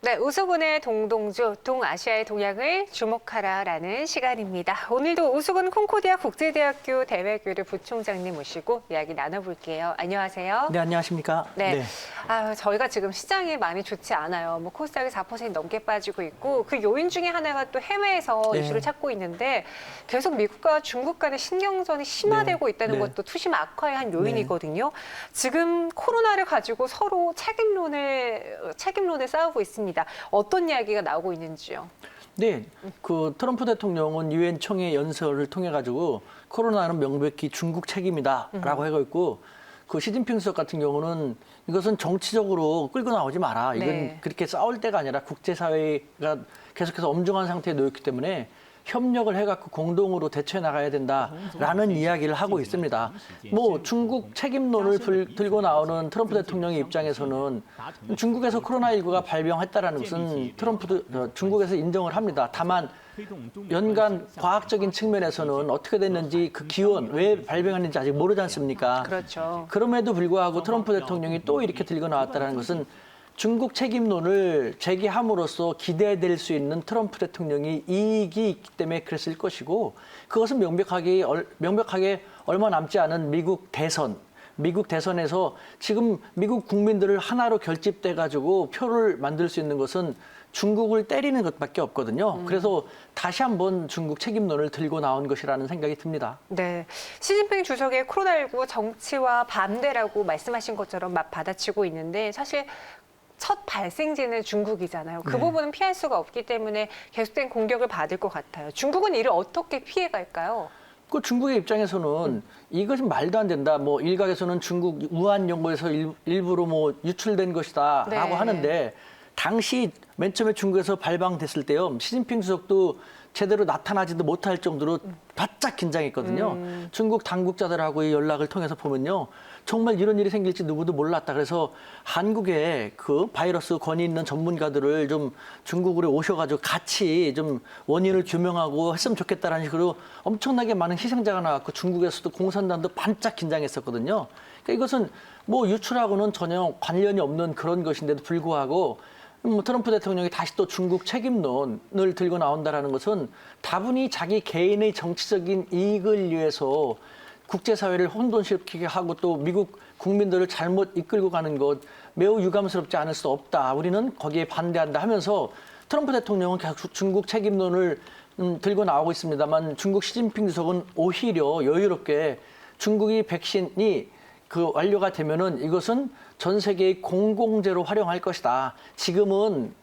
네, 우수군의 동동주, 동아시아의 동향을 주목하라라는 시간입니다. 오늘도 우수군 콩코디아 국제대학교 대외교류 부총장님 모시고 이야기 나눠볼게요. 안녕하세요. 네, 안녕하십니까? 네. 저희가 지금 시장이 많이 좋지 않아요. 코스닥이 4% 넘게 빠지고 있고 그 요인 중에 하나가 또 해외에서 이슈를 찾고 있는데 계속 미국과 중국 간의 신경전이 심화되고 있다는 것도 투심 악화의 한 요인이거든요. 지금 코로나를 가지고 서로 책임론을 싸우고 있습니다. 어떤 이야기가 나오고 있는지요? 네, 그 트럼프 대통령은 유엔 총회 연설을 통해 가지고 코로나는 명백히 중국 책임이다라고 하고 있고, 그 시진핑 수석 같은 경우는 이것은 정치적으로 끌고 나오지 마라. 이건 그렇게 싸울 때가 아니라 국제사회가 계속해서 엄중한 상태에 놓였기 때문에 협력을 해갖고 공동으로 대처해 나가야 된다라는 이야기를 하고 있습니다. 뭐 중국 책임론을 들고 나오는 트럼프 대통령의 입장에서는 중국에서 코로나19가 발병했다라는 것은 중국에서 인정을 합니다. 다만 연간 과학적인 측면에서는 어떻게 됐는지 그 기원, 왜 발병했는지 아직 모르지 않습니까? 그렇죠. 그럼에도 불구하고 트럼프 대통령이 또 이렇게 들고 나왔다는 것은 중국 책임론을 제기함으로써 기대될 수 있는 트럼프 대통령이 이익이 있기 때문에 그랬을 것이고, 그것은 명백하게 얼마 남지 않은 미국 대선에서 지금 미국 국민들을 하나로 결집돼 가지고 표를 만들 수 있는 것은 중국을 때리는 것밖에 없거든요. 그래서 다시 한번 중국 책임론을 들고 나온 것이라는 생각이 듭니다. 네, 시진핑 주석의 코로나19 정치와 반대라고 말씀하신 것처럼 받아치고 있는데 사실 첫 발생지는 중국이잖아요. 그 부분은 피할 수가 없기 때문에 계속된 공격을 받을 것 같아요. 중국은 이를 어떻게 피해갈까요? 그 중국의 입장에서는 이것은 말도 안 된다. 뭐 일각에서는 중국 우한 연구에서 일부러 뭐 유출된 것이다라고 하는데, 당시 맨 처음에 중국에서 발방됐을 때요, 시진핑 주석도 제대로 나타나지도 못할 정도로 바짝 긴장했거든요. 중국 당국자들하고의 연락을 통해서 보면요, 정말 이런 일이 생길지 누구도 몰랐다. 그래서 한국에 그 바이러스 권위 있는 전문가들을 좀 중국으로 오셔가지고 같이 좀 원인을 규명하고 했으면 좋겠다라는 식으로 엄청나게 많은 희생자가 나왔고, 중국에서도 공산당도 반짝 긴장했었거든요. 그러니까 이것은 뭐 유출하고는 전혀 관련이 없는 그런 것인데도 불구하고 트럼프 대통령이 다시 또 중국 책임론을 들고 나온다는 것은 다분히 자기 개인의 정치적인 이익을 위해서 국제사회를 혼돈시키게 하고 또 미국 국민들을 잘못 이끌고 가는 것, 매우 유감스럽지 않을 수 없다. 우리는 거기에 반대한다 하면서 트럼프 대통령은 계속 중국 책임론을 들고 나오고 있습니다만, 중국 시진핑 주석은 오히려 여유롭게 중국이 백신이 완료가 되면은 이것은 전 세계의 공공재로 활용할 것이다. 지금은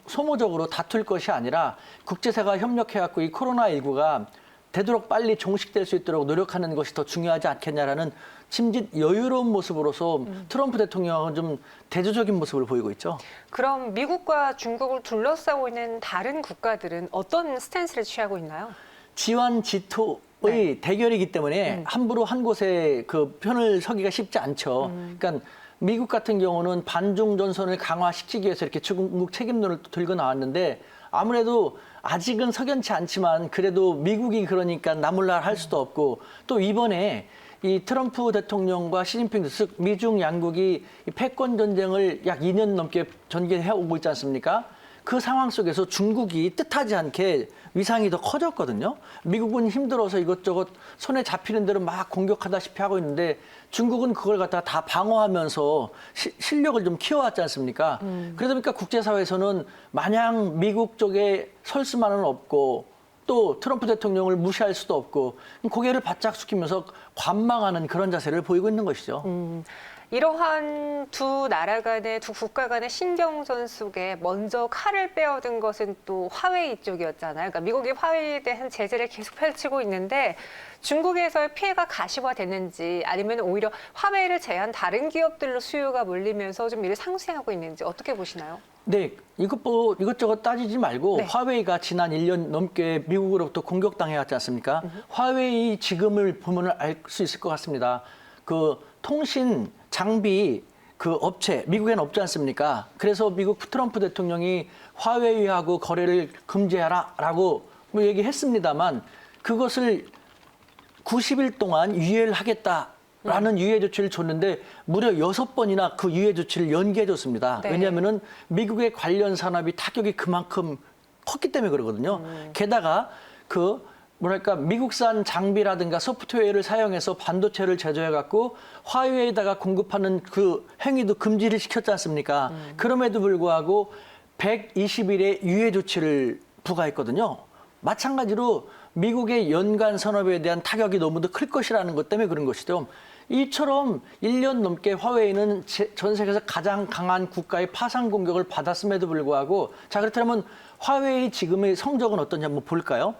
소모적으로 다툴 것이 아니라 국제사회가 협력해갖고 이 코로나19가 되도록 빨리 종식될 수 있도록 노력하는 것이 더 중요하지 않겠냐라는 심짓 여유로운 모습으로서 트럼프 대통령은 좀 대조적인 모습을 보이고 있죠. 그럼 미국과 중국을 둘러싸고 있는 다른 국가들은 어떤 스탠스를 취하고 있나요? 지완지투의 대결이기 때문에 함부로 한 곳에 그 편을 서기가 쉽지 않죠. 그러니까 미국 같은 경우는 반중 전선을 강화시키기 위해서 이렇게 중국 책임론을 들고 나왔는데, 아무래도 아직은 석연치 않지만 그래도 미국이 그러니까 나몰라 할 수도 없고, 또 이번에 이 트럼프 대통령과 시진핑, 즉 미중 양국이 패권 전쟁을 약 2년 넘게 전개해 오고 있지 않습니까? 그 상황 속에서 중국이 뜻하지 않게 위상이 더 커졌거든요. 미국은 힘들어서 이것저것 손에 잡히는 대로 막 공격하다시피 하고 있는데, 중국은 그걸 갖다가 다 방어하면서 실력을 좀 키워왔지 않습니까? 그러다 보니까 국제사회에서는 마냥 미국 쪽에 설 수만은 없고, 또 트럼프 대통령을 무시할 수도 없고, 고개를 바짝 숙이면서 관망하는 그런 자세를 보이고 있는 것이죠. 이러한 두 국가 간의 신경전 속에 먼저 칼을 빼앗은 것은 또 화웨이 쪽이었잖아요. 그러니까 미국이 화웨이에 대한 제재를 계속 펼치고 있는데, 중국에서의 피해가 가시화됐는지 아니면 오히려 화웨이를 제한 다른 기업들로 수요가 몰리면서 좀 이를 상쇄하고 있는지 어떻게 보시나요? 네, 이것저것 따지지 말고 화웨이가 지난 1년 넘게 미국으로부터 공격당해왔지 않습니까? 화웨이 지금을 보면 알 수 있을 것 같습니다. 그 통신 장비 그 업체, 미국에는 없지 않습니까? 그래서 미국 트럼프 대통령이 화웨이하고 거래를 금지하라라고 뭐 얘기했습니다만, 그것을 90일 동안 유예를 하겠다. 라는 유예 조치를 줬는데 무려 6번이나 그 유예 조치를 연기해 줬습니다. 네. 왜냐하면은 미국의 관련 산업이 타격이 그만큼 컸기 때문에 그러거든요. 게다가 그 뭐랄까 미국산 장비라든가 소프트웨어를 사용해서 반도체를 제조해 갖고 화웨이에다가 공급하는 그 행위도 금지를 시켰지 않습니까? 그럼에도 불구하고 120일의 유예 조치를 부과했거든요. 마찬가지로 미국의 연간 산업에 대한 타격이 너무도 클 것이라는 것 때문에 그런 것이죠. 이처럼 1년 넘게 화웨이는 전 세계에서 가장 강한 국가의 파상 공격을 받았음에도 불구하고 자 그렇다면 화웨이 지금의 성적은 어떤지 한번 볼까요?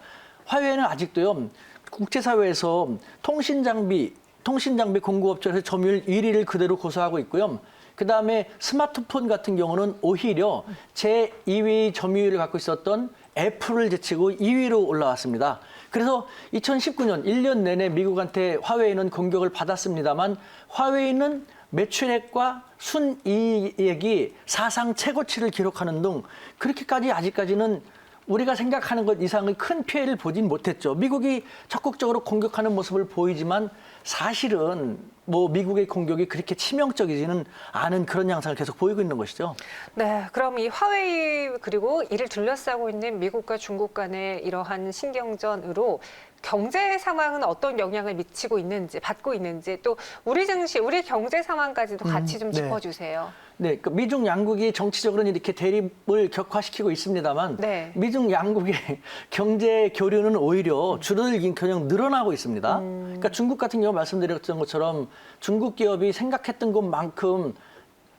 화웨이는 아직도요 국제사회에서 통신 장비 공급업체에서 점유율 1위를 그대로 고수하고 있고요. 그다음에 스마트폰 같은 경우는 오히려 제2위 점유율을 갖고 있었던 애플을 제치고 2위로 올라왔습니다. 그래서 2019년 1년 내내 미국한테 화웨이는 공격을 받았습니다만 화웨이는 매출액과 순이익이 사상 최고치를 기록하는 등 그렇게까지 아직까지는 우리가 생각하는 것 이상의 큰 피해를 보진 못했죠. 미국이 적극적으로 공격하는 모습을 보이지만 사실은 뭐 미국의 공격이 그렇게 치명적이지는 않은 그런 양상을 계속 보이고 있는 것이죠. 네, 그럼 이 화웨이 그리고 이를 둘러싸고 있는 미국과 중국 간의 이러한 신경전으로 경제 상황은 어떤 영향을 미치고 있는지, 받고 있는지, 또 우리 증시, 우리 경제 상황까지도 같이 좀 네. 짚어주세요. 네, 그 미중 양국이 정치적으로는 이렇게 대립을 격화시키고 있습니다만 네. 미중 양국의 경제 교류는 오히려 줄어들긴커녕 늘어나고 있습니다. 그러니까 중국 같은 경우 말씀드렸던 것처럼 중국 기업이 생각했던 것만큼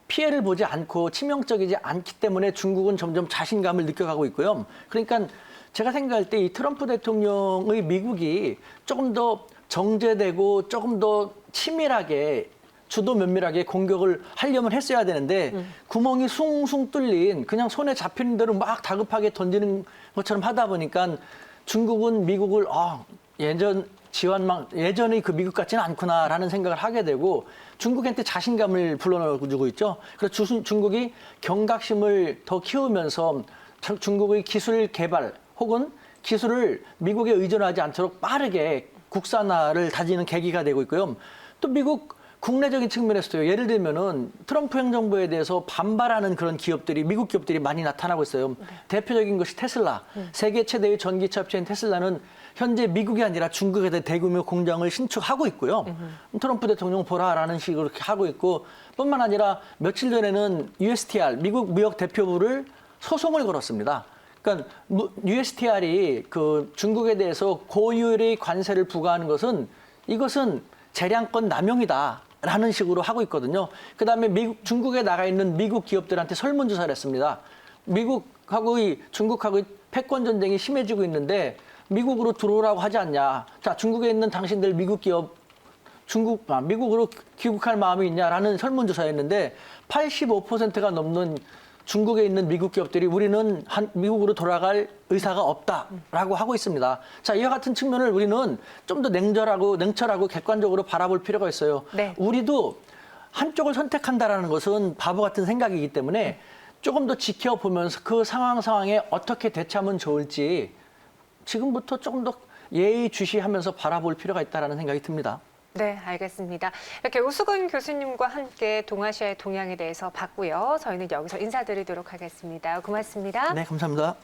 피해를 보지 않고 치명적이지 않기 때문에 중국은 점점 자신감을 느껴가고 있고요. 그러니까 제가 생각할 때 이 트럼프 대통령의 미국이 조금 더 정제되고 조금 더 치밀하게 주도 면밀하게 공격을 하려면 했어야 되는데 구멍이 숭숭 뚫린 그냥 손에 잡히는 대로 막 다급하게 던지는 것처럼 하다 보니까 중국은 미국을 예전의 그 미국 같지는 않구나라는 생각을 하게 되고 중국한테 자신감을 불러넣어주고 있죠. 그래서 중국이 경각심을 더 키우면서 중국의 기술 개발 혹은 기술을 미국에 의존하지 않도록 빠르게 국산화를 다지는 계기가 되고 있고요. 또 미국 국내적인 측면에서도요. 예를 들면은 트럼프 행정부에 대해서 반발하는 그런 기업들이 미국 기업들이 많이 나타나고 있어요. 대표적인 것이 테슬라. 세계 최대의 전기차 업체인 테슬라는 현재 미국이 아니라 중국에 대규모 공장을 신축하고 있고요. 트럼프 대통령 보라라는 식으로 이렇게 하고 있고 뿐만 아니라 며칠 전에는 USTR 미국 무역 대표부를 소송을 걸었습니다. 그러니까 USTR이 그 중국에 대해서 고율의 관세를 부과하는 것은 이것은 재량권 남용이다라는 식으로 하고 있거든요. 그다음에 중국에 나가 있는 미국 기업들한테 설문조사를 했습니다. 미국하고의 중국하고의 패권 전쟁이 심해지고 있는데 미국으로 들어오라고 하지 않냐. 자, 중국에 있는 당신들 미국 기업 미국으로 귀국할 마음이 있냐라는 설문조사였는데 85%가 넘는 중국에 있는 미국 기업들이 우리는 미국으로 돌아갈 의사가 없다라고 하고 있습니다. 자, 이와 같은 측면을 우리는 좀 더 냉철하고 객관적으로 바라볼 필요가 있어요. 네. 우리도 한쪽을 선택한다라는 것은 바보 같은 생각이기 때문에 조금 더 지켜보면서 그 상황에 어떻게 대처하면 좋을지 지금부터 조금 더 예의주시하면서 바라볼 필요가 있다는 생각이 듭니다. 네, 알겠습니다. 이렇게 오수근 교수님과 함께 동아시아의 동향에 대해서 봤고요. 저희는 여기서 인사드리도록 하겠습니다. 고맙습니다. 네, 감사합니다.